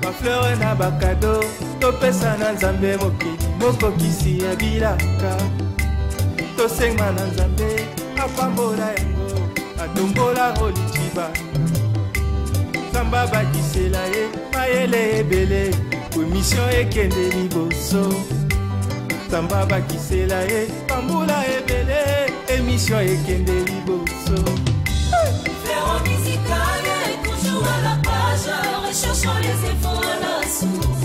bafleur na bakado topesa na nzambe mokili mokokisi ya bilaka tosenga na nzambe apambola yango atombola olitiba samba bakisela ye mayele ebele komission ekende liboso samba bakisela ye pambola ebele émission ekende liboso. Fleron musical est toujours à la page, recherchons les efforts à la source.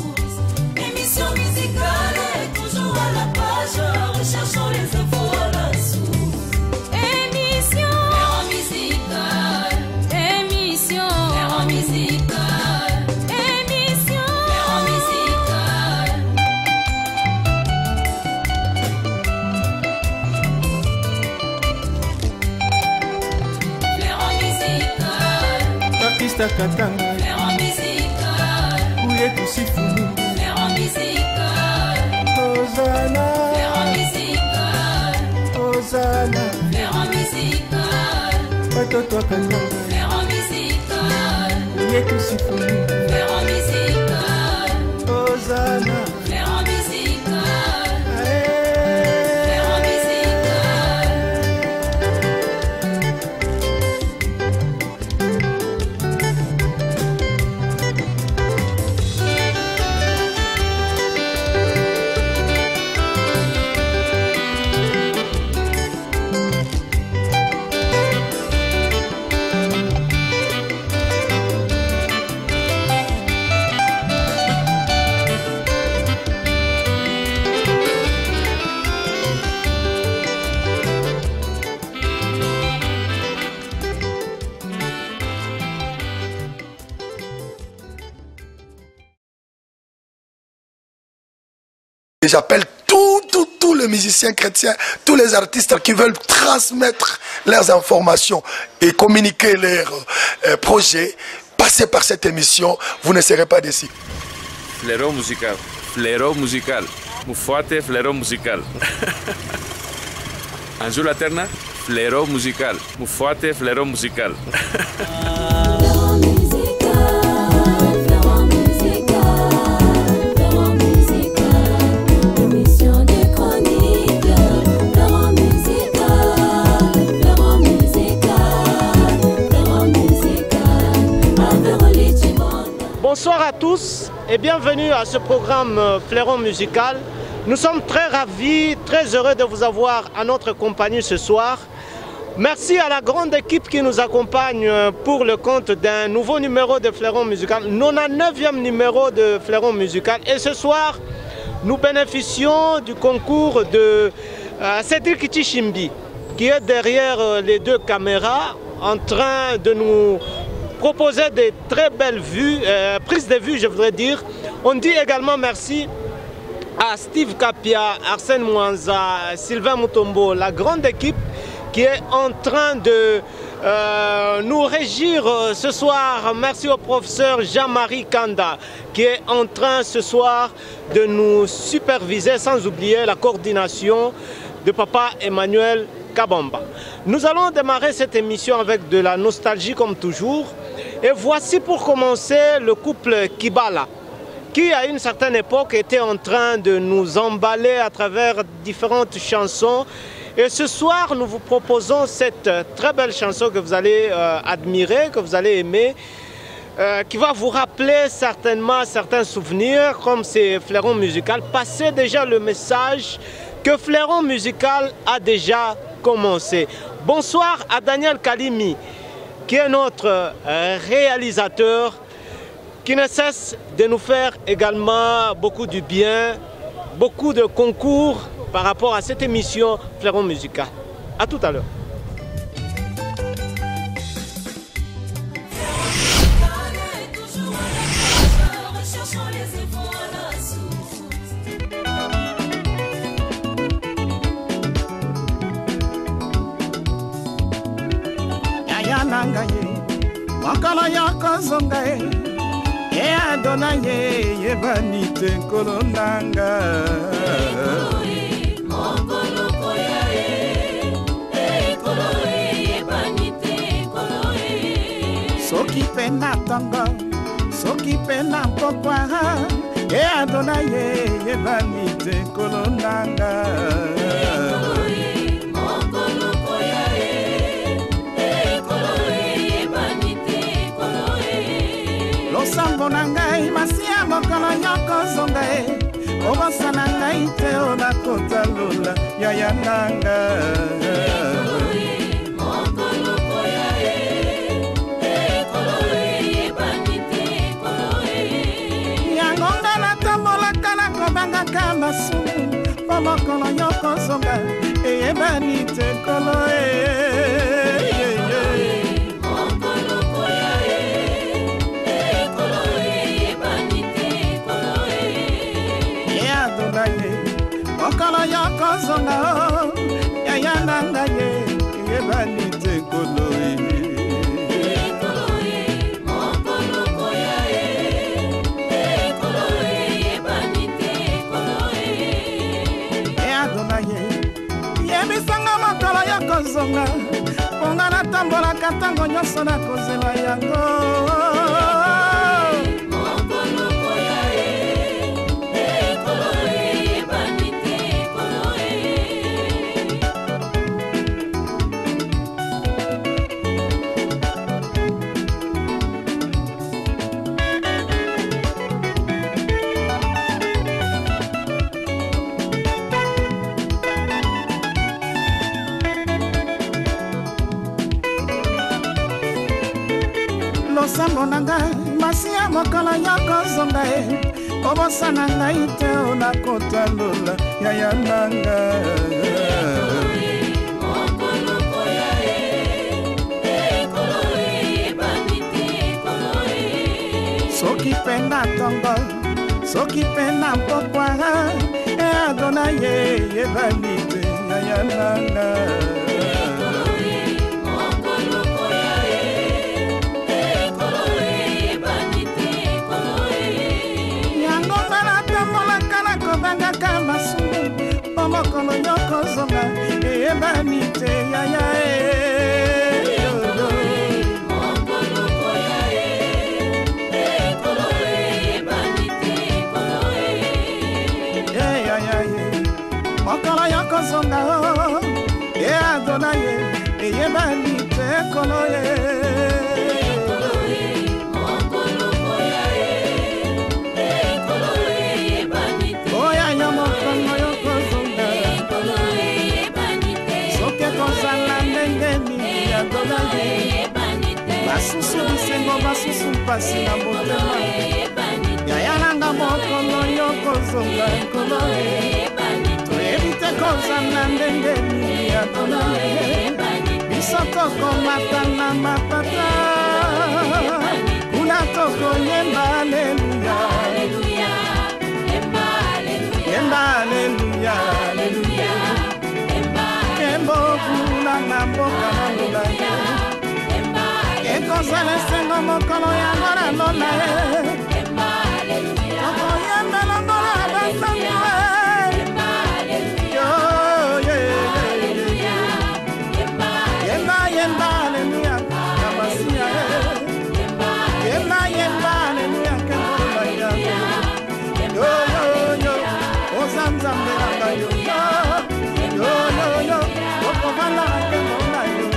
Émission musicale est toujours à la page, recherchons les efforts à la source. Émission Fleron musical, émission Fleron musical, émission Fleron musical. Fleron musical, Baptiste Katanga Fleron musical, Ouye Kusifunu Fleron musical, Hosanna Fleron musical, Hosanna Fleron musical, Watoto wa Katanga Fleron musical, Ouye Kusifunu Fleron musical, Hosanna Fleron musical, Ae. Fleron musical. Et j'appelle tous les musiciens chrétiens, tous les artistes qui veulent transmettre leurs informations et communiquer leurs projets. Passez par cette émission, vous ne serez pas déçus. Fleron musical, Fleron musical, Mufuate Fleron musical. Anjou la terna, Fleron musical, Mufuate Fleron musical. Bonsoir à tous et bienvenue à ce programme Fleron musical. Nous sommes très ravis, très heureux de vous avoir à notre compagnie ce soir. Merci à la grande équipe qui nous accompagne pour le compte d'un nouveau numéro de Fleron musical, 99e numéro de Fleron musical. Et ce soir, nous bénéficions du concours de Cédric Kitishimbi, qui est derrière les deux caméras en train de nous proposer des très belles vues, prises de vue je voudrais dire. On dit également merci à Steve Kapia, Arsène Mwanza, Sylvain Mutombo, la grande équipe qui est en train de nous régir ce soir. Merci au professeur Jean-Marie Kanda qui est en train ce soir de nous superviser, sans oublier la coordination de papa Emmanuel Kabamba. Nous allons démarrer cette émission avec de la nostalgie comme toujours. Et voici pour commencer le couple Kibala, qui à une certaine époque était en train de nous emballer à travers différentes chansons. Et ce soir, nous vous proposons cette très belle chanson que vous allez admirer, que vous allez aimer, qui va vous rappeler certainement certains souvenirs, comme ces Fleron musical. Passez déjà le message que Fleron musical a déjà commencé. Bonsoir à Daniel Kalimi, qui est notre réalisateur, qui ne cesse de nous faire également beaucoup du bien, beaucoup de concours par rapport à cette émission Fleron musical. A tout à l'heure. Makala ya kozonga e adona ye yebani te kolonanga mokolo koya e kolo yebani te kolo soki pena tanga soki mpe na mpokwa ye adona yebani te nkolo nanga losambo na ngai masi ya mokolo nyoko zonga obosa na ngai te onakota lola yaya nanga yangonga natambolaka nakobangaka masumu po mokolo nyoko zonga eyebani te nkolo mokolo yoko zonga yaya nanga yebani te nkolo yebisanga mokolo yoko zonga mponga natambolaka ntango nyonso nakozela yango losambo na ngai masi ya mokolo nyoko zonga obosa na ngai te onakota lola yaya nanga soki mpe na tongo soki mpe na mpokwa adona yebani te yaya nanga bangaka masumu po mokolo nyoko zonga eyebani te yaya mokolo nyoko zonga adona eyebani te kolo basusu bisengo basusu mpasi na motema yaya nanga mokolo nyoko zonga nkolo toyebi te kozala ndenge nini ya tona biso tokomata na mapata kuna tokoyemba aleluya yemba aleluya kembokuna na mboka na lola ekozala esengo mokolo yango na lola tokoyembela ngolo ya basantu yemba aleluya na masiya yemba aleluya kengolola yango ozanzambelanga yo okovanda kengolola yo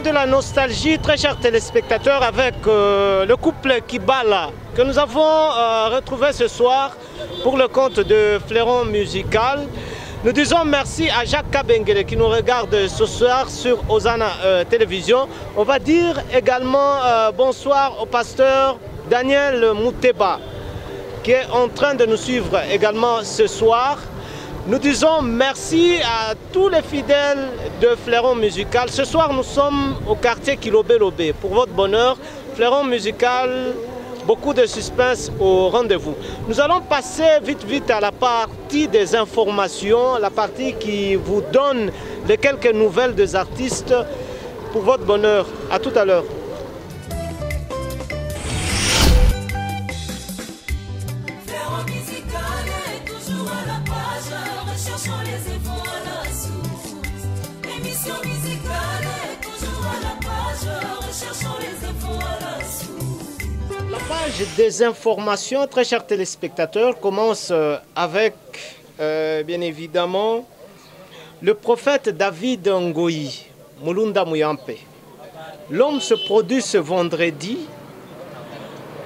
de la nostalgie, très chers téléspectateurs, avec le couple Kibala que nous avons retrouvé ce soir pour le compte de Fleuron Musical. Nous disons merci à Jacques Kabengele qui nous regarde ce soir sur Osana Télévision. On va dire également bonsoir au pasteur Daniel Mouteba qui est en train de nous suivre également ce soir. Nous disons merci à tous les fidèles de Fleuron Musical. Ce soir, nous sommes au quartier Kilobé-Lobé. Pour votre bonheur, Fleuron Musical, beaucoup de suspense au rendez-vous. Nous allons passer vite à la partie des informations, la partie qui vous donne les quelques nouvelles des artistes. Pour votre bonheur, à tout à l'heure. La page des informations, très chers téléspectateurs, commence avec, bien évidemment, le prophète David Ngoyi, Mulunda Muyampe. L'homme se produit ce vendredi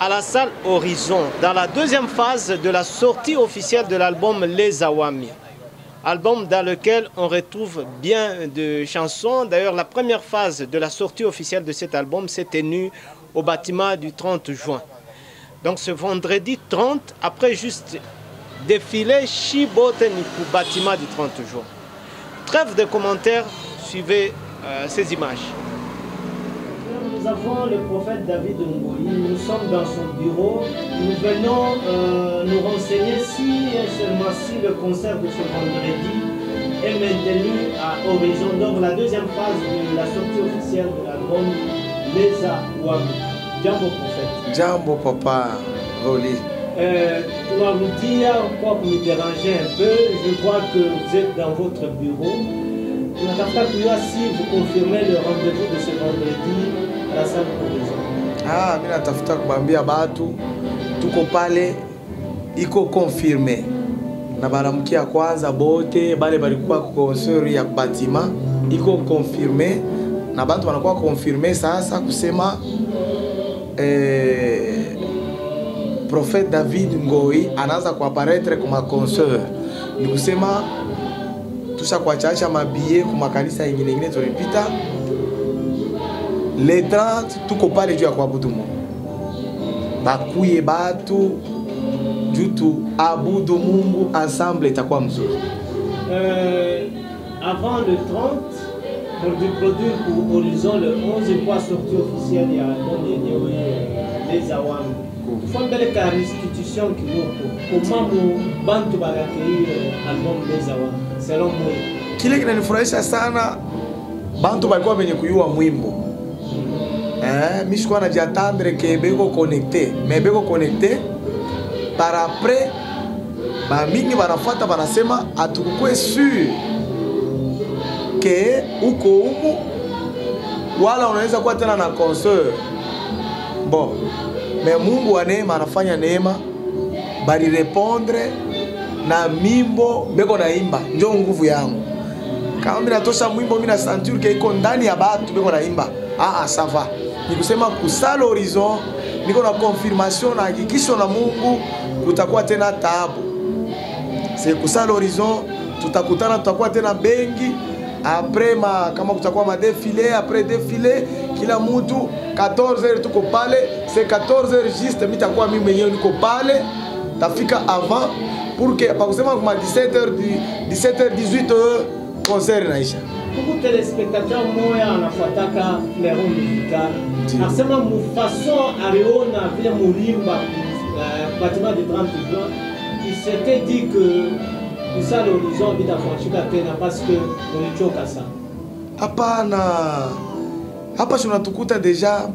à la salle Horizon, dans la deuxième phase de la sortie officielle de l'album Les Awami. Album dans lequel on retrouve bien de chansons. D'ailleurs, la première phase de la sortie officielle de cet album s'est tenue au bâtiment du 30 juin. Donc ce vendredi 30, après juste défilé Chiboteniku, bâtiment du 30 juin. Trêve de commentaires, suivez ces images. Nous avons le prophète David Ngoyi, nous sommes dans son bureau, nous venons nous renseigner si seulement si le concert de ce vendredi est maintenu à Horizon. Donc la deuxième phase de la sortie officielle de l'album Les Awami. Jambo prophète. Jambo papa, Roli. Pour nous dire, pour nous déranger un peu, je vois que vous êtes dans votre bureau. Si vous confirmez le rendez-vous de ce vendredi à la salle Horizon. Ah, mimi natafuta kubambia batu tuko pale iko confirmé. Na baramukia kwanza bote bale balikuwa ku concert ya batima iko confirmé na bantu wanakuwa confirmé sasa kusema prophète David Ngoyi anaanza kuapparaître kuma concert. Ni kusema tusha kuachacha mabie kuma kanisa nyingine tulipita. Le 30 tuko pale juu ya kuabudu Mungu. Bakuye batu jutu abudu Mungu ensemble itakuwa mzuri. Avant le 30, pour du produire pour Horizon le 11, il faut sortir officiel il y a les Awami. Il faut une belle restitution qui nous comment nous bantu accueillir l'album Les Awami selon moi. Kile kinanifurahisha sana bantu balikuwa benye kuyua mwimbo. Mimi sikuwa najiatendre que beko connecté, mais beko connecté par après ba mingi banafuata banasema atukukwe sûr que uko umu wala unaweza kuwa tena na concert. Bon, mais Mungu wa neema anafanya neema bali répondre na mimbo beko naimba ndio nguvu yangu. Kama mimi natosha mwimbo mimi na sentir que iko ndani ya batu beko naimba. Ça va. Ni kusema kusala Horizon niko na confirmation na hakikisho na Mungu kutakuwa tena taabu. C'est kusala Horizon tutakutana tutakuwa tena bengi après kama kutakuwa ma défilé après défilé kila mtu 14h tuko pale, c'est 14h juste mimi takuwa mimi mwenyewe niko pale tafika avant pour que pa kusema kama 17h 18h concert naisha. Beaucoup de téléspectateurs moya anafuataka Fleuron Musical. Nasema mufason aliona vile mulimba bâtiment de 30 juin, il s'était dit que ça l'horizon vitafanyika tena parce que ulichoka sana. Hapana. Hapa tunatukuta deja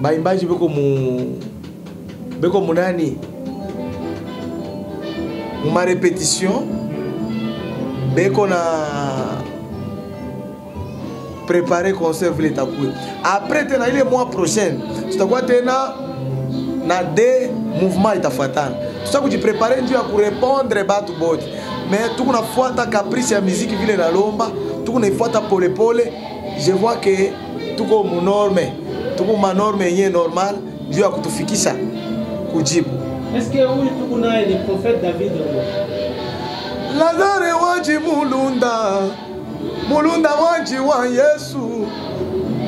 baimbaji beko munani ma répétition beko na préparer concert vile takuwe. Après tena ile mois prochain tutakuwa tena na des mouvements itafuatana. Tuta kujiprepare ndio ya kurepondre batu bote. Mais tuko nafuata caprice ya muziki vile na lomba, tuko naifuata pole pole. Je vois que tuko mu norme, tuko ma norme yenye normal ndio ya kutufikisha kujibu. Est-ce que oui, tout est le prophète David? Lazare waji mulunda, mulunda waji wa Yesu,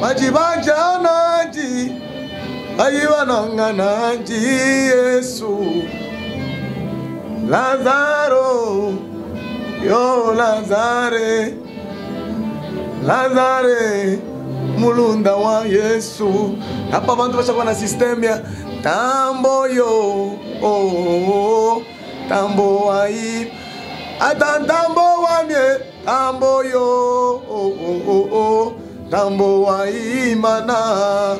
waji bajanaji, ayiwa nanganaji Yesu. Lazaro, yo Lazare, Lazare, mulunda wa Yesu. Hapa bantu bashakuwa na system ya tambo yo, oh, tambo wa hii. Ata tambo wa mie, tambo yo, oh, tambo wa hii mana.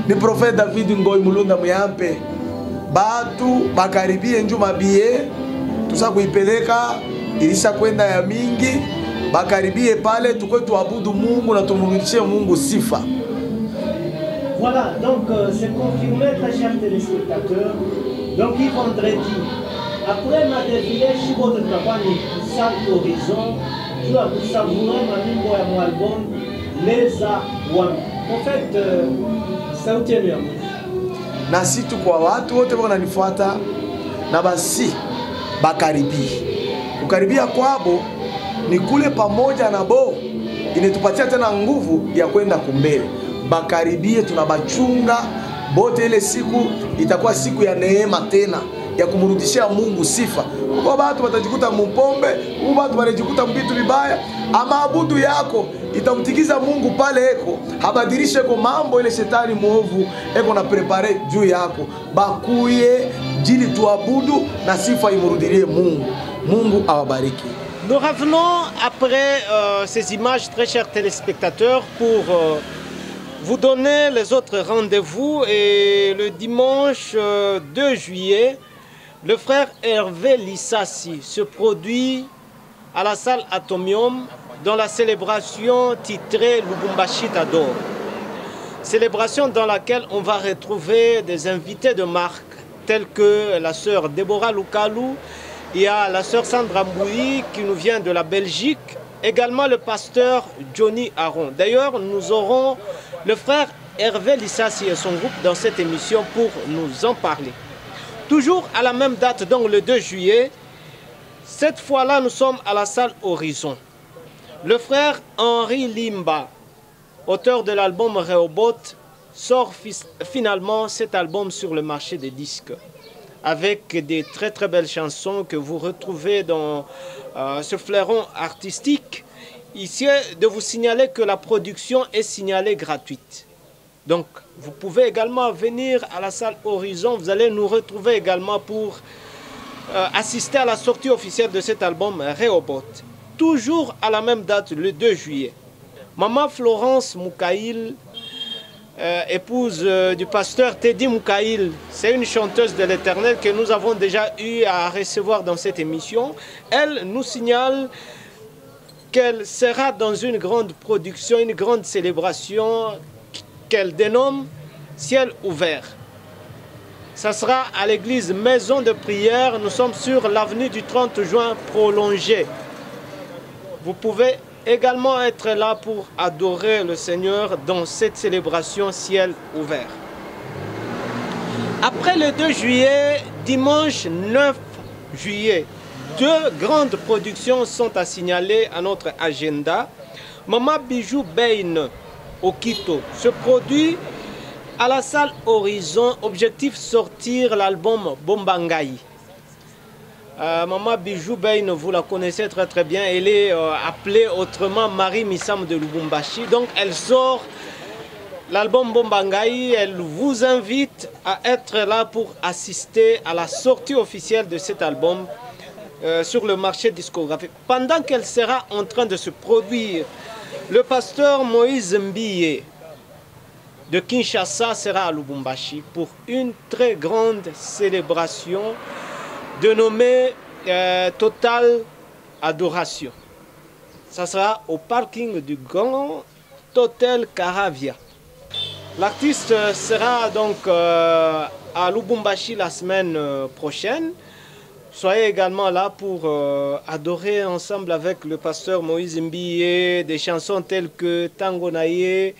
Ni Prophet David Ngoi mulunda muyampe. Batu bakaribie njuma bie, tusa kuipeleka, ilisha kwenda ya mingi. Bakaribie pale, tukwe tuabudu Mungu na tumurudishie Mungu sifa. Voilà, donc c'est confirmé, très chers téléspectateurs. Donc, il vendredi, après ma défilé, je suis votre campagne pour Horizon. Je vais savourer ma mine pour mon album, Les Awam. En fait, ça vous tient mieux. Na si tu kwa watu wote wananifuata na basi bakaribie. Kukaribia kwabo ni kule pamoja na bo inetupatia tena nguvu ya kwenda kumbele. Bakaribie, tunabachunga bote. Ile siku itakuwa siku ya neema tena ya kumrudishia Mungu sifa. Kwa watu watajikuta mpombe, watu wanajikuta mbitu vibaya, ama abudu yako itamtikiza Mungu pale eko, habadilishe kwa mambo ile shetani mwovu eko na prepare juu yako. Bakuye jili tuabudu na sifa imrudilie Mungu. Mungu awabariki. Nous revenons après ces images, très chers téléspectateurs, pour vous donner les autres rendez-vous. Et le dimanche 2 juillet, le frère Hervé Lissassi se produit à la salle Atomium dans la célébration titrée Lubumbashi Tador. Célébration dans laquelle on va retrouver des invités de marque tels que la sœur Déborah Lukalou, il y a la sœur Sandra Mboui qui nous vient de la Belgique, également le pasteur Johnny Aron. D'ailleurs, nous aurons le frère Hervé Lissassi et son groupe dans cette émission pour nous en parler. Toujours à la même date, donc le 2 juillet, cette fois-là, nous sommes à la salle Horizon. Le frère Henri Limba, auteur de l'album Rehoboth, sort finalement cet album sur le marché des disques, avec des très très belles chansons que vous retrouvez dans ce fleuron artistique. Ici, de vous signaler que la production est signalée gratuite. Donc, vous pouvez également venir à la salle Horizon. Vous allez nous retrouver également pour assister à la sortie officielle de cet album Rehoboth. Toujours à la même date, le 2 juillet. Maman Florence Moukaïl, épouse du pasteur Teddy Moukaïl, c'est une chanteuse de l'Éternel que nous avons déjà eu à recevoir dans cette émission. Elle nous signale qu'elle sera dans une grande production, une grande célébration qu'elle dénomme Ciel ouvert. Ça sera à l'église Maison de prière. Nous sommes sur l'avenue du 30 juin prolongée. Vous pouvez également être là pour adorer le Seigneur dans cette célébration Ciel ouvert. Après le 2 juillet, dimanche 9 juillet, 2 grandes productions sont à signaler à notre agenda. Maman Bijou Bain au Quito se produit à la salle Horizon. Objectif sortir l'album Bombangai. Maman Bijou Bain, vous la connaissez très très bien. Elle est appelée autrement Marie Missam de Lubumbashi. Donc elle sort l'album Bombangai. Elle vous invite à être là pour assister à la sortie officielle de cet album sur le marché discographique. Pendant qu'elle sera en train de se produire, le pasteur Moïse Mbiye de Kinshasa sera à Lubumbashi pour une très grande célébration dénommée Total Adoration. Ça sera au parking du Grand Hôtel Caravia. L'artiste sera donc à Lubumbashi la semaine prochaine. Soyez également là pour adorer ensemble avec le pasteur Moïse Mbiye des chansons telles que Tango Naye,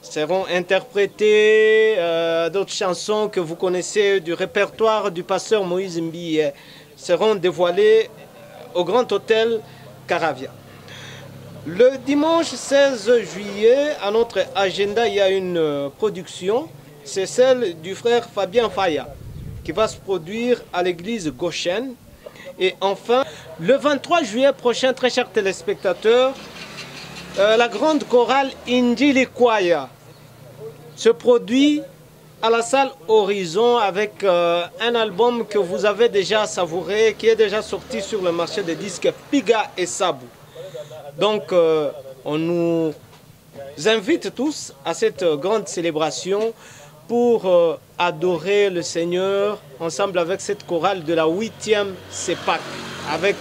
seront interprétées, d'autres chansons que vous connaissez du répertoire du pasteur Moïse Mbiye seront dévoilées au Grand Hôtel Caravia. Le dimanche 16 juillet, à notre agenda, il y a une production, c'est celle du frère Fabien Faya, qui va se produire à l'église Goshen. Et enfin, le 23 juillet prochain, très chers téléspectateurs, la grande chorale Injili Choir se produit à la salle Horizon avec un album que vous avez déjà savouré, qui est déjà sorti sur le marché des disques, Piga et Sabou. Donc, on nous invite tous à cette grande célébration pour adorer le Seigneur ensemble avec cette chorale de la 8e CEPAC. Avec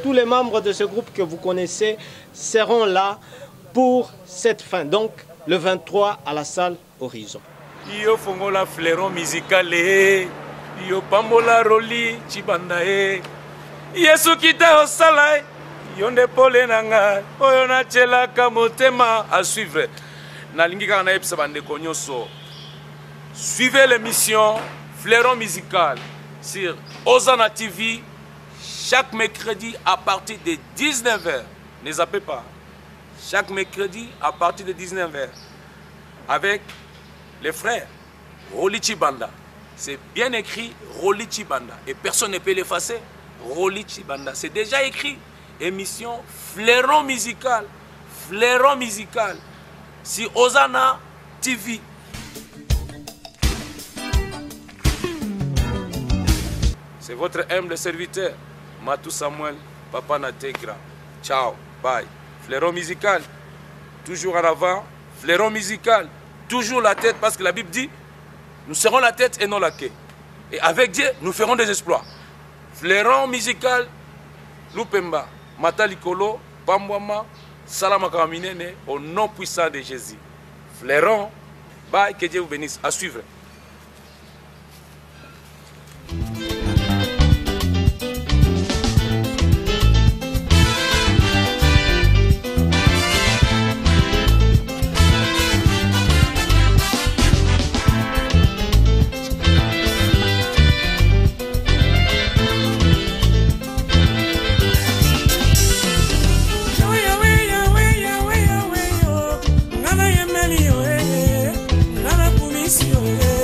tous les membres de ce groupe que vous connaissez seront là pour cette fin. Donc, le 23 à la salle Horizon. Yo fongola fleuron musical yo pambola roli chibanda Yesu kita osala yonde pole nanga oyo na chela kamotema à suivre nalingi kaka na yebisa bandeko nyonso. Suivez l'émission Fleuron musical sur Ozana TV chaque mercredi à partir de 19h. Ne zappez pas. Chaque mercredi à partir de 19h avec les frères Roli Chibanda. C'est bien écrit Roli Chibanda et personne ne peut l'effacer. Roli Chibanda, c'est déjà écrit. Émission Fleuron musical. Fleuron musical sur Ozana TV. C'est votre humble serviteur, Matou Samuel, Papa Nategra. Ciao, bye. Fleuron musical, toujours en avant. Fleuron musical, toujours la tête, parce que la Bible dit, nous serons la tête et non la queue. Et avec Dieu, nous ferons des exploits. Fleuron musical, Lupemba, Matalikolo, Pambwama, Salamakaminene, au nom puissant de Jésus. Fleuron, bye, que Dieu vous bénisse. À suivre. Ngana yemeli yo, ngana kumisi yo.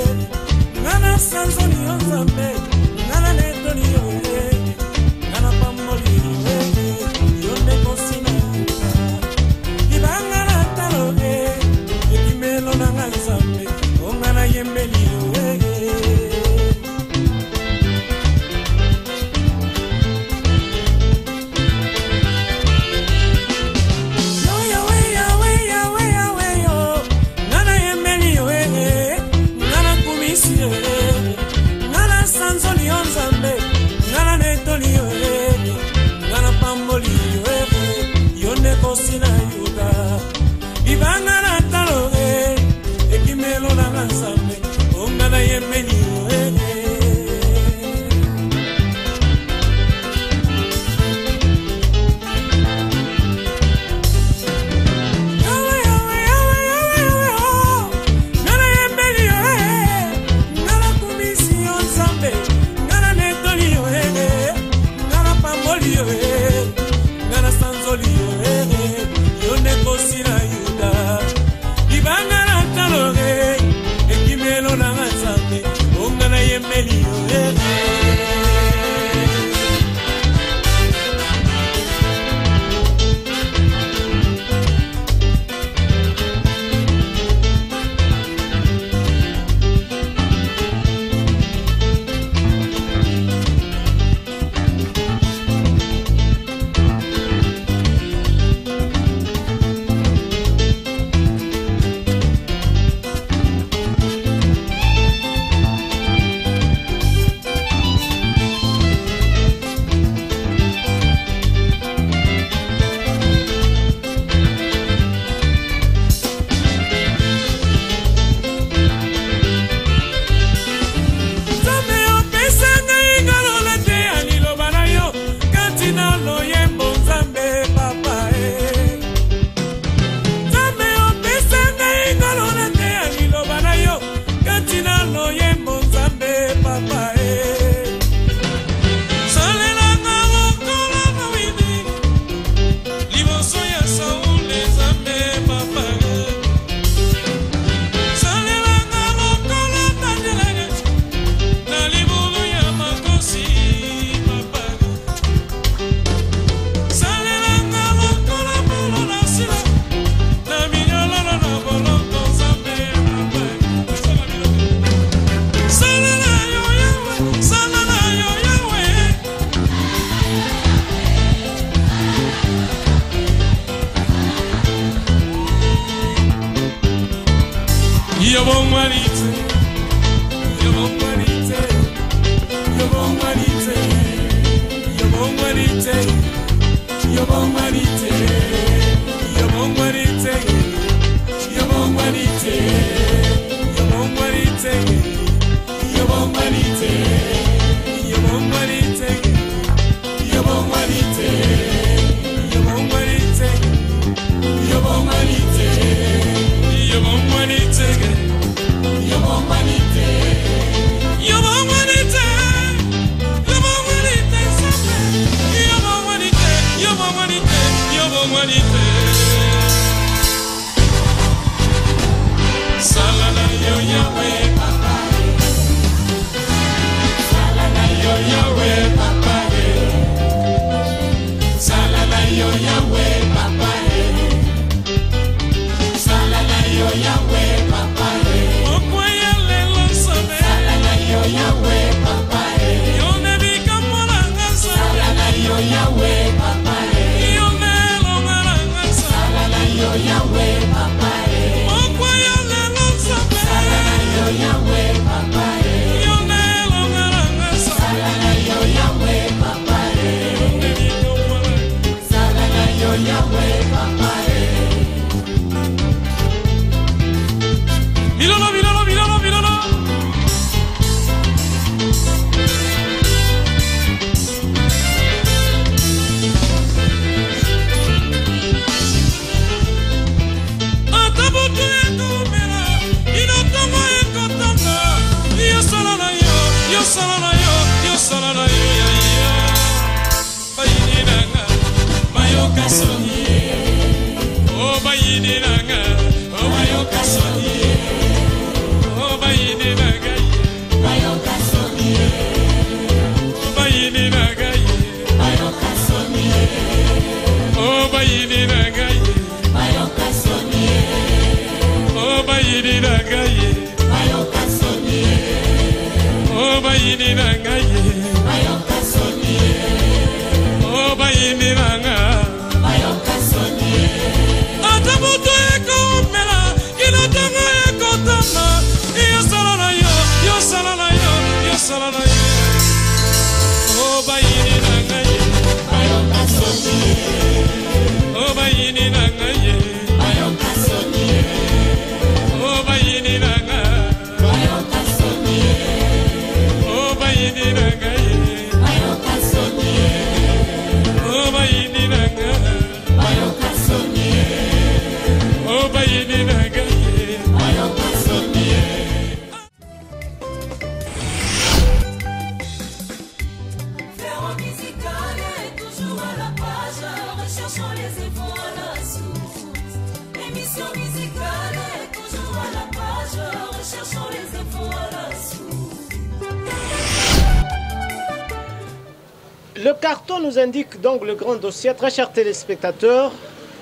Le carton nous indique donc le grand dossier. Très chers téléspectateurs,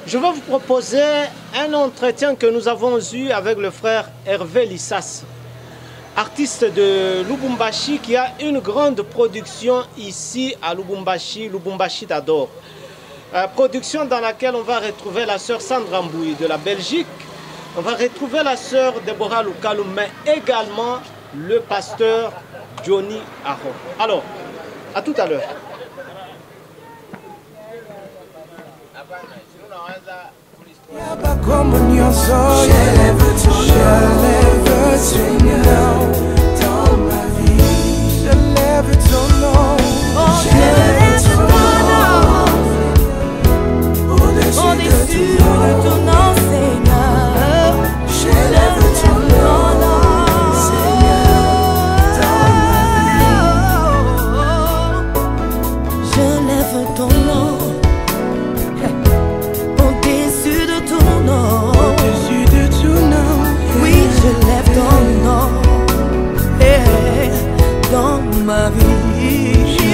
je vais vous proposer un entretien que nous avons eu avec le frère Hervé Lissas, artiste de Lubumbashi qui a une grande production ici à Lubumbashi, Lubumbashi d'Ador. Production dans laquelle on va retrouver la sœur Sandra Mboui de la Belgique, on va retrouver la sœur Deborah Lukalou, mais également le pasteur Johnny Aron. Alors, à tout à l'heure. Au-dessus de ton nom, Seigneur, j'élève ton nom, Seigneur, je lève ton nom, au-dessus de ton nom, au-dessus de ton nom, oui, je lève ton nom, dans ma vie.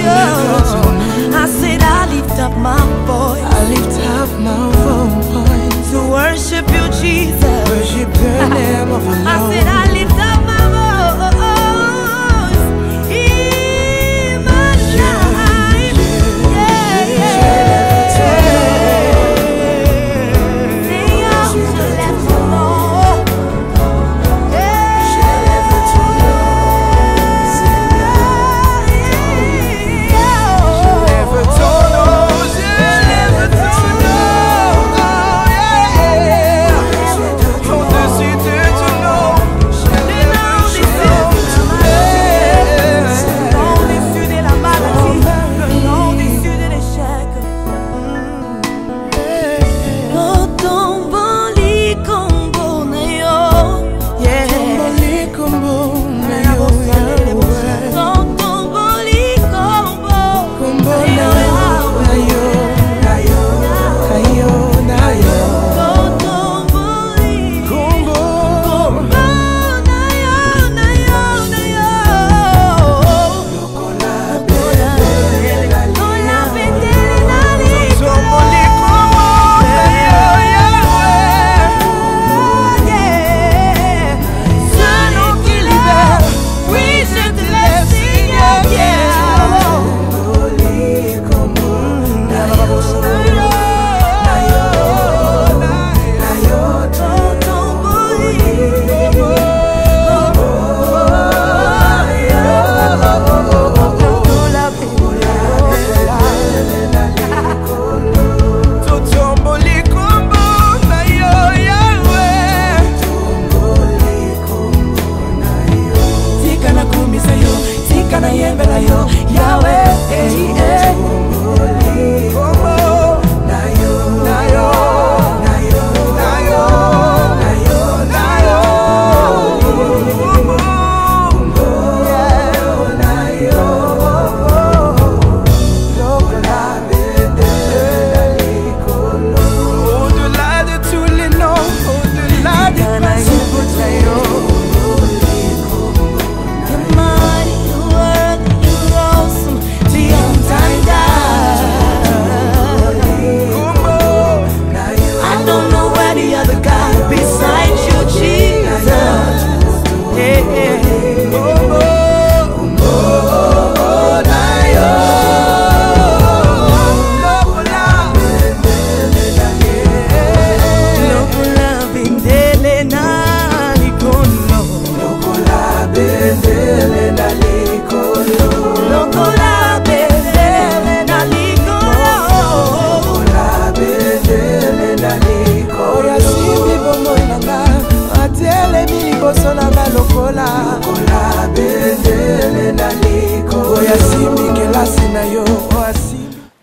I said I lift up my voice. I lift up my voice to worship you, Jesus. Worship the name of the Lord. I said I lift up my voice in my life. Seigneur, je lève ton nom.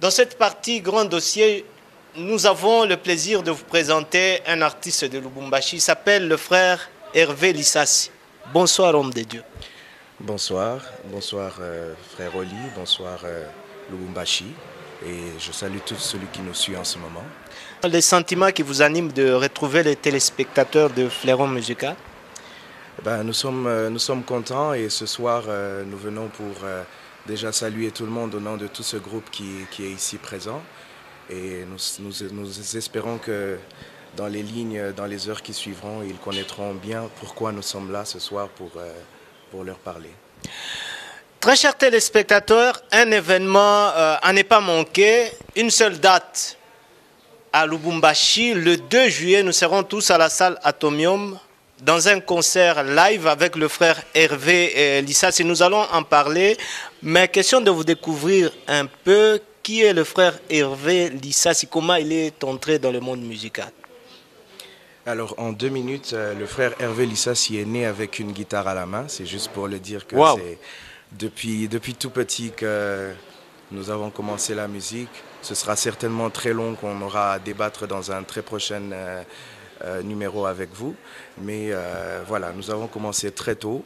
Dans cette partie grand dossier, nous avons le plaisir de vous présenter un artiste de Lubumbashi. Il s'appelle le frère Hervé Lissassi. Bonsoir, homme de Dieu. Bonsoir, bonsoir frère Oli, bonsoir Lubumbashi. Et je salue tous ceux qui nous suivent en ce moment. Les sentiments qui vous animent de retrouver les téléspectateurs de Fleuron Musical? Ben, nous sommes contents et ce soir nous venons pour déjà saluer tout le monde au nom de tout ce groupe qui est ici présent. Et nous espérons que dans les lignes, dans les heures qui suivront, ils connaîtront bien pourquoi nous sommes là ce soir pour leur parler. Très chers téléspectateurs, un événement à ne pas manquer, une seule date à Lubumbashi. Le 2 juillet, nous serons tous à la salle Atomium dans un concert live avec le frère Hervé Lissassi. Nous allons en parler, mais question de vous découvrir un peu qui est le frère Hervé Lissassi, comment il est entré dans le monde musical. Alors, en 2 minutes, le frère Hervé Lissassi est né avec une guitare à la main. C'est juste pour le dire que c'est depuis tout petit que nous avons commencé la musique. Ce sera certainement très long qu'on aura à débattre dans un très prochain numéro avec vous. Mais voilà, nous avons commencé très tôt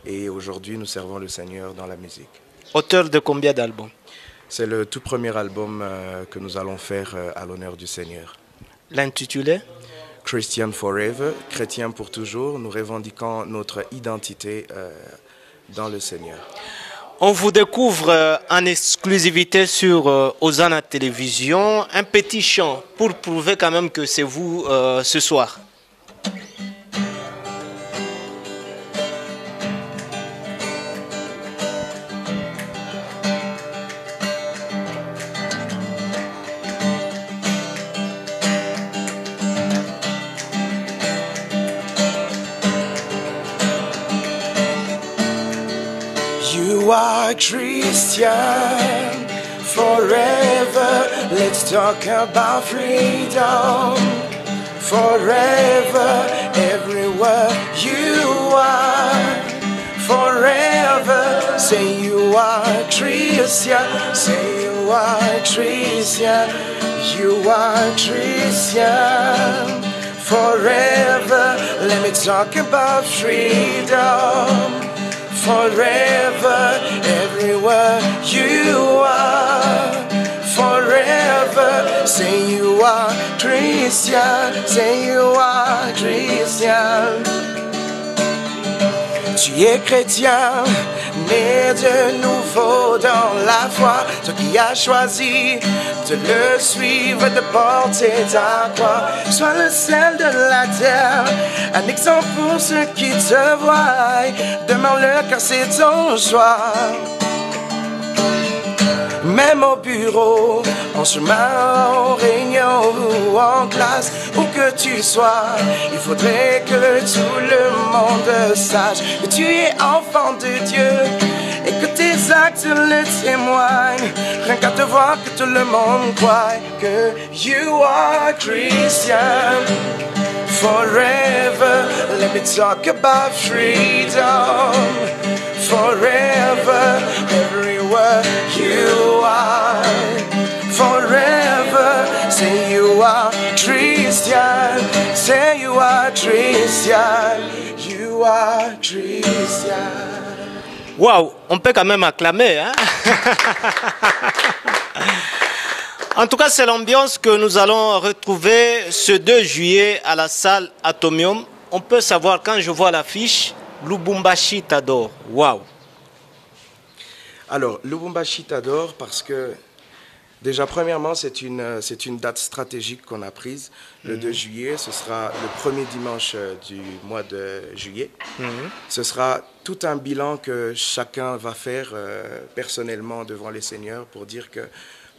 et aujourd'hui, nous servons le Seigneur dans la musique. Auteur de combien d'albums? C'est le tout premier album que nous allons faire à l'honneur du Seigneur. L'intitulé? Christian Forever, chrétien pour toujours, nous revendiquons notre identité dans le Seigneur. On vous découvre en exclusivité sur Hosanna Télévision, un petit chant pour prouver quand même que c'est vous ce soir. You are Christian forever. Let's talk about freedom forever. Everywhere you are forever. Say you are Christian. Say you are Christian. You are Christian forever. Let me talk about freedom. Forever, everywhere you are. Forever, say you are Christian. Say you are Christian. Tu es chrétien, né de nouveau dans la foi. Toi qui as choisi de le suivre, de porter ta croix. Sois le sel de la terre, un exemple pour ceux qui te voient. Demeure-le car c'est ton choix. Même au bureau, en chemin, en réunion ou en classe, où que tu sois, il faudrait que tout le monde sache que tu es enfant de Dieu et que tes actes le témoignent. Rien qu'à te voir que tout le monde croit que you are Christian forever. Let me talk about freedom forever, everywhere you are. Forever, say you are Christian. Say you are Christian. You are Christian. Waouh, on peut quand même acclamer, hein? En tout cas, c'est l'ambiance que nous allons retrouver ce 2 juillet à la salle Atomium. On peut savoir, quand je vois l'affiche, Lubumbashi t'adore. Waouh! Alors, Lubumbashi t'adore parce que, déjà, premièrement, c'est une date stratégique qu'on a prise. Le 2 juillet, ce sera le premier dimanche du mois de juillet. Ce sera tout un bilan que chacun va faire personnellement devant les seigneurs pour dire que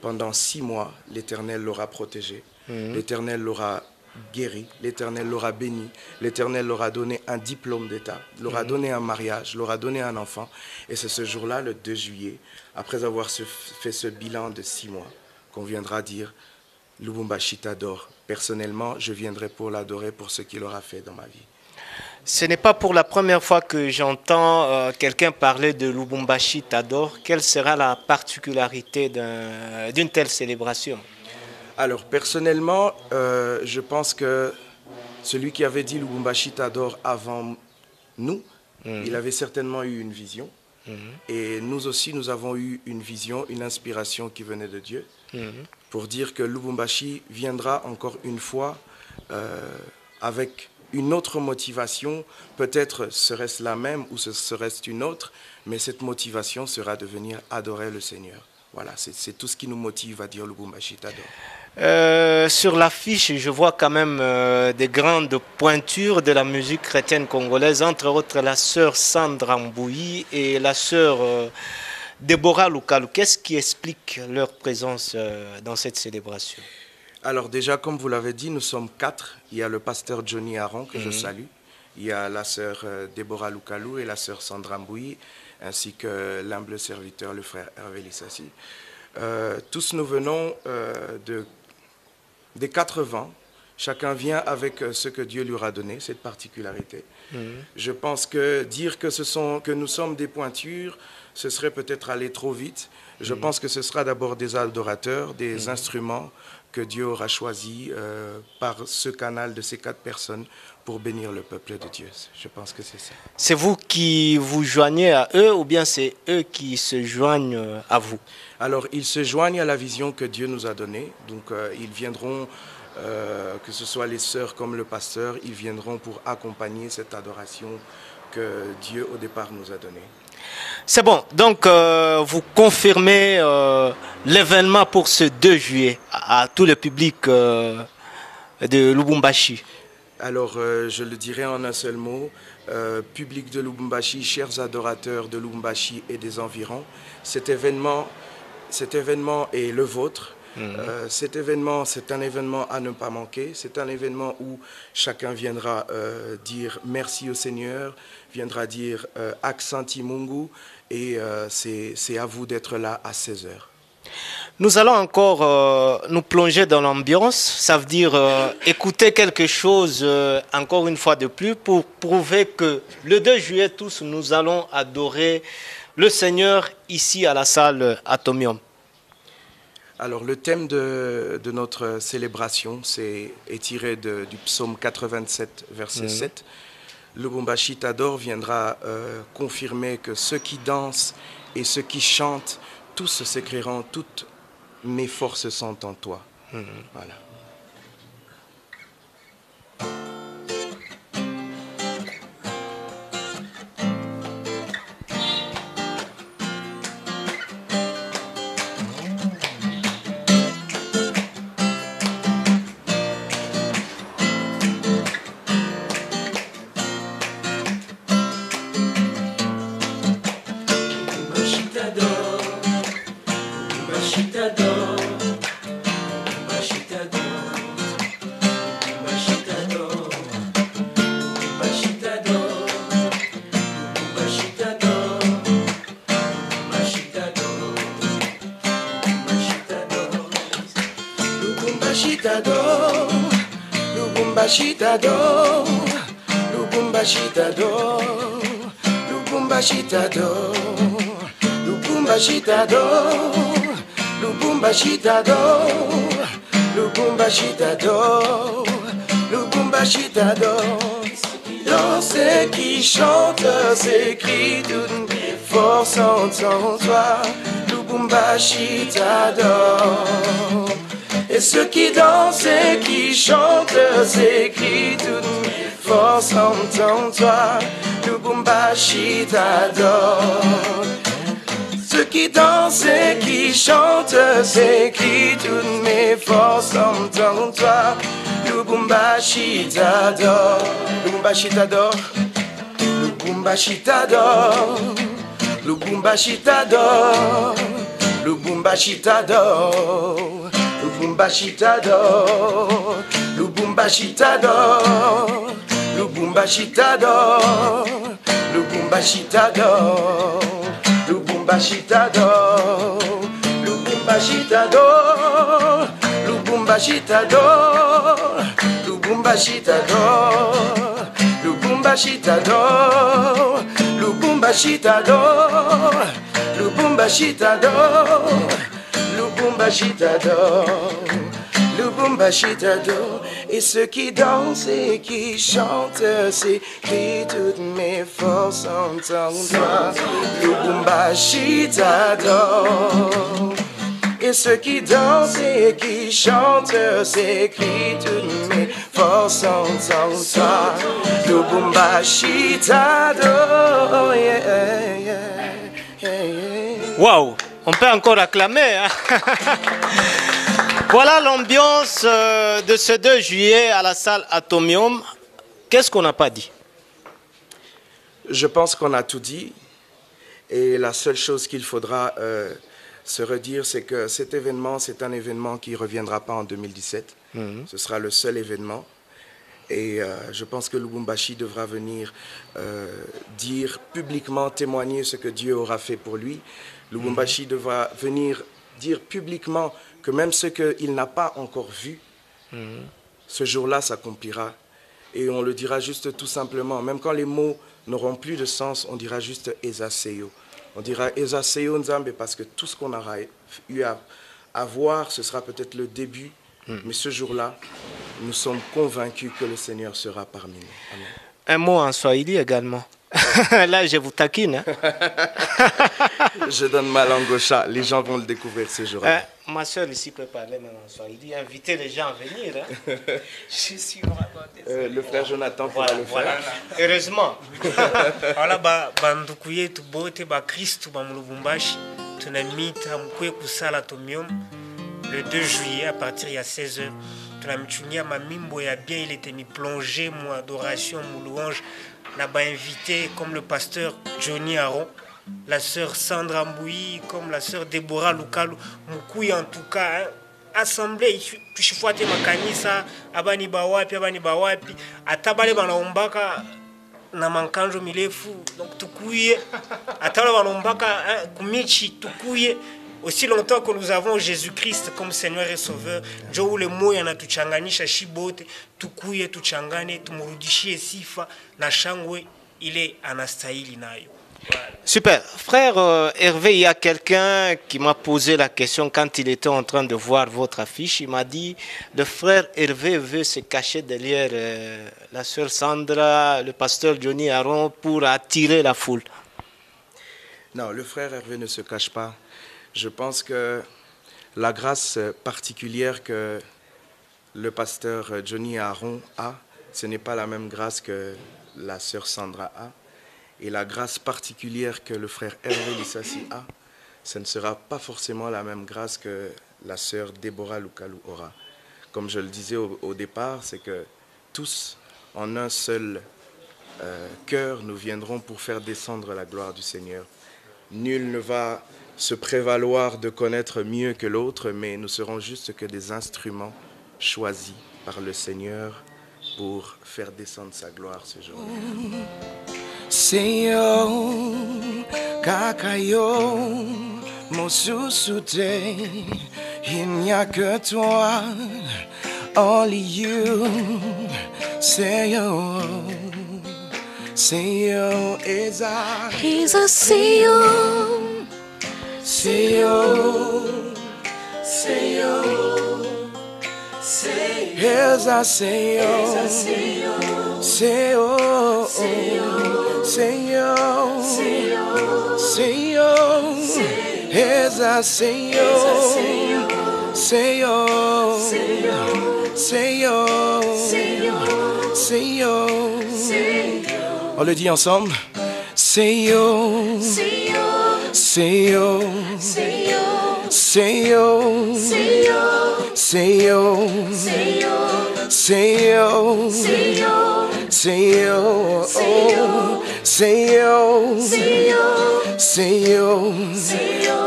pendant 6 mois, l'Éternel l'aura protégé, l'Éternel l'aura guéri, l'Éternel l'aura béni, l'Éternel l'aura donné un diplôme d'État, l'aura donné un mariage, l'aura donné un enfant. Et c'est ce jour-là, le 2 juillet, après avoir fait ce bilan de 6 mois, qu'on viendra dire Lubumbashi t'adore. Personnellement, je viendrai pour l'adorer pour ce qu'il aura fait dans ma vie. Ce n'est pas pour la première fois que j'entends quelqu'un parler de Lubumbashi Tador. Quelle sera la particularité d'une telle célébration? Alors, personnellement, je pense que celui qui avait dit Lubumbashi Tador avant nous, il avait certainement eu une vision. Et nous aussi, nous avons eu une vision, une inspiration qui venait de Dieu pour dire que Lubumbashi viendra encore une fois avec une autre motivation. Peut-être serait-ce la même ou serait-ce une autre, mais cette motivation sera de venir adorer le Seigneur. Voilà, c'est tout ce qui nous motive à dire Lubumbashi Tador. Sur l'affiche, je vois quand même des grandes pointures de la musique chrétienne congolaise, entre autres la sœur Sandra Mbouyi et la sœur Deborah Lukalu. Qu'est-ce qui explique leur présence dans cette célébration? Alors déjà, comme vous l'avez dit, nous sommes 4. Il y a le pasteur Johnny Aron que je salue. Il y a la sœur Deborah Lukalu et la sœur Sandra Mbouyi, ainsi que l'humble serviteur, le frère Hervé Lissassi. Tous nous venons des 4 vents. Chacun vient avec ce que Dieu lui aura donné, cette particularité. Je pense que dire que nous sommes des pointures, ce serait peut-être aller trop vite. Je pense que ce sera d'abord des adorateurs, des instruments que Dieu aura choisis par ce canal de ces 4 personnes pour bénir le peuple de Dieu. Je pense que c'est ça. C'est vous qui vous joignez à eux ou bien c'est eux qui se joignent à vous? Alors, ils se joignent à la vision que Dieu nous a donnée. Donc, ils viendront, que ce soit les sœurs comme le pasteur, ils viendront pour accompagner cette adoration que Dieu, au départ, nous a donnée. C'est bon. Donc, vous confirmez l'événement pour ce 2 juillet à tout le public de Lubumbashi. Alors, je le dirai en un seul mot. Public de Lubumbashi, chers adorateurs de Lubumbashi et des environs, cet événement est le vôtre. Cet événement, c'est un événement à ne pas manquer. C'est un événement où chacun viendra dire merci au Seigneur, viendra dire Aksanti Mungu, et c'est à vous d'être là à 16h. Nous allons encore nous plonger dans l'ambiance, ça veut dire écouter quelque chose encore une fois de plus pour prouver que le 2 juillet, tous nous allons adorer le Seigneur ici à la salle Atomium. Alors le thème de notre célébration est tiré du psaume 87, verset 7. Lubumbashi Tador viendra confirmer que ceux qui dansent et ceux qui chantent, tous s'écrieront, toutes mes forces sont en toi. Voilà. Lubumbashi Tador, Lubumbashi Tador, Lubumbashi Tador, Lubumbashi Tador, Lubumbashi Tador, Lubumbashi Tador, Lubumbashi Tador. Dans ceux qui chantent, s'écrit toutes mes forces en toi, Lubumbashi Tador. Et ceux qui dansent et qui chantent, s'écrient toutes mes forces en toi, Lubumbashi Tador. Ceux qui dansent et qui chantent, s'écrient toutes mes forces en toi, Lubumbashi Tador. Lubumbashi Tador, Lubumbashi Tador, Lubumbashi Tador, Lubumbashi Tador. Lubumbashi Tador, Lubumbashi Tador, Lubumbashi Tador, Lubumbashi Tador, Lubumbashi Tador, Lubumbashi Tador, Lubumbashi Tador, Lubumbashi Tador, Lubumbashi Lubumbashi t'adore, Lubumbashi t'adore, Lubumbashi t'adore, Lubumbashi t'adore, Lubumbashi t'adore. Et ceux qui dansent et qui chantent, c'est qui toutes mes forces entendent toi. Lubumbashi t'adore. Et ceux qui dansent et qui chantent, c'est qui toutes mes forces entendent toi. Lubumbashi t'adore. Yeah, yeah, yeah. Waouh, on peut encore acclamer. Hein. Voilà l'ambiance de ce 2 juillet à la salle Atomium. Qu'est-ce qu'on n'a pas dit? Je pense qu'on a tout dit. Et la seule chose qu'il faudra se redire, c'est que cet événement, c'est un événement qui ne reviendra pas en 2017. Ce sera le seul événement. Et je pense que Lubumbashi devra venir dire publiquement, témoigner ce que Dieu aura fait pour lui. Lubumbashi devra venir dire publiquement que même ce qu'il n'a pas encore vu, ce jour-là s'accomplira. Et on le dira juste tout simplement. Même quand les mots n'auront plus de sens, on dira juste « Ezaseyo ». On dira « Ezaseyo Nzambe » parce que tout ce qu'on aura eu à voir, ce sera peut-être le début. Mais ce jour-là, nous sommes convaincus que le Seigneur sera parmi nous. Amen. Un mot en swahili également. Là, je vous taquine. Hein. Je donne ma langue au chat. Les gens vont le découvrir ces jours-là. Ma soeur ici peut parler même en swahili. Inviter les gens à venir. Hein. Je suis le frère Jonathan pourra le faire. Heureusement. Voilà, banduku yetu bote ba Kristu ba Lubumbashi tunamita mkwe kusala Atomium le 2 juillet à partir de 16h. Tunamchunia mamimbo ya bien, il était mis plongé mon adoration, mon louange. On a invité comme le pasteur Johnny Aron, la sœur Sandra Mbouyi, comme la sœur Deborah Lukalu, Moukoui en tout cas, hein, assemblée, tushifwate makanisa, abani bawapi, atabale banaombaka na mankanjo milefu, donc tukuye, atabale banaombaka kumichi, tukuye. Aussi longtemps que nous avons Jésus-Christ comme Seigneur et Sauveur, Joe le moya na tuchanganisha shibote, tukuye tuchangane, tumurudishie sifa na shangwe ile anastahili nayo. Voilà. Super. Frère Hervé, il y a quelqu'un qui m'a posé la question quand il était en train de voir votre affiche. Il m'a dit, le frère Hervé veut se cacher derrière la sœur Sandra, le pasteur Johnny Aron pour attirer la foule. Non, le frère Hervé ne se cache pas. Je pense que la grâce particulière que le pasteur Johnny Aron a, ce n'est pas la même grâce que la sœur Sandra a. Et la grâce particulière que le frère Hervé Lissassi a, ce ne sera pas forcément la même grâce que la sœur Deborah Lukalu aura. Comme je le disais au départ, c'est que tous, en un seul cœur, nous viendrons pour faire descendre la gloire du Seigneur. Nul ne va se prévaloir de connaître mieux que l'autre, mais nous serons juste que des instruments choisis par le Seigneur pour faire descendre sa gloire ce jour-là. Seigneur, Kakayo, Mosusute, il n'y a que toi, only you, Seigneur, Seigneur, He's a Seigneur. Seigneur, Seigneur, Seigneur, Seigneur, Seigneur, Seigneur, Seigneur, Seigneur, Seigneur, Seigneur, Seigneur. On le dit ensemble. Seigneur, Seigneur, Seigneur, Seigneur, Seigneur, Seigneur, Seigneur, Seigneur, Seigneur,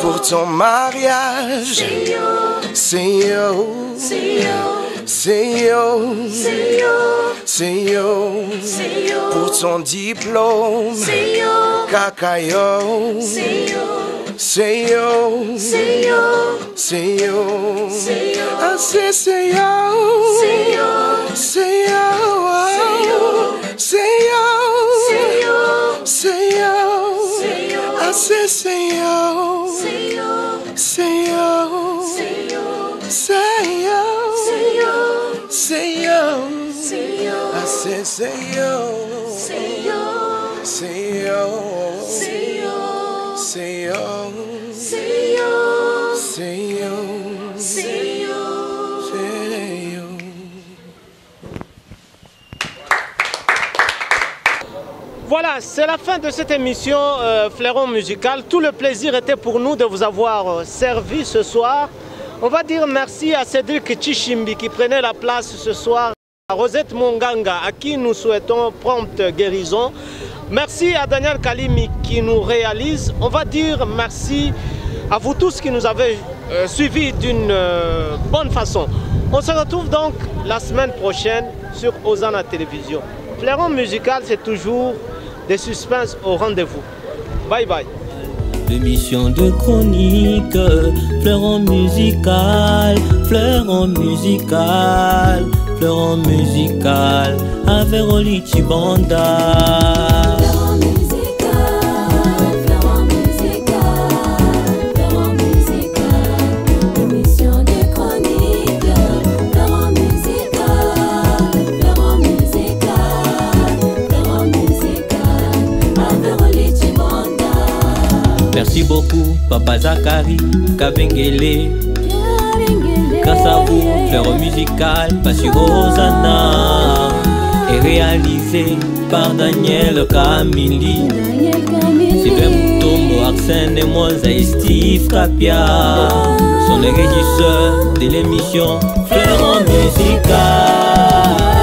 pour ton mariage, Seigneur, Seigneur, Seigneur, pour ton diplôme, Kakayo, Seigneur, Seigneur, ah c'est Seigneur, Seigneur, Seigneur, say yo, say yo, say yo, say yo, say yo, say yo, say yo, say yo, I say say yo, say yo, say yo, say yo, say yo, say yo, say yo, say yo. Voilà, c'est la fin de cette émission Fleuron Musical. Tout le plaisir était pour nous de vous avoir servi ce soir. On va dire merci à Cédric Chichimbi qui prenait la place ce soir, à Rosette Monganga à qui nous souhaitons prompte guérison. Merci à Daniel Kalimi qui nous réalise. On va dire merci à vous tous qui nous avez suivis d'une bonne façon. On se retrouve donc la semaine prochaine sur Osana Télévision. Fleuron Musical, c'est toujours des suspens au rendez-vous. Bye bye. L'émission de chronique, Fleuron Musical, Fleuron Musical, Fleuron Musical, avec Rolly Chibanda. Merci beaucoup, Papa Zakari, Kabengele. Grâce à vous, Fleuron Musical, passe sur Osana. Et réalisé par Daniel Kamili. Sylvain Moutombo, Arsène et moi, Steve Kapia sont les régisseurs de l'émission Fleuron Musical.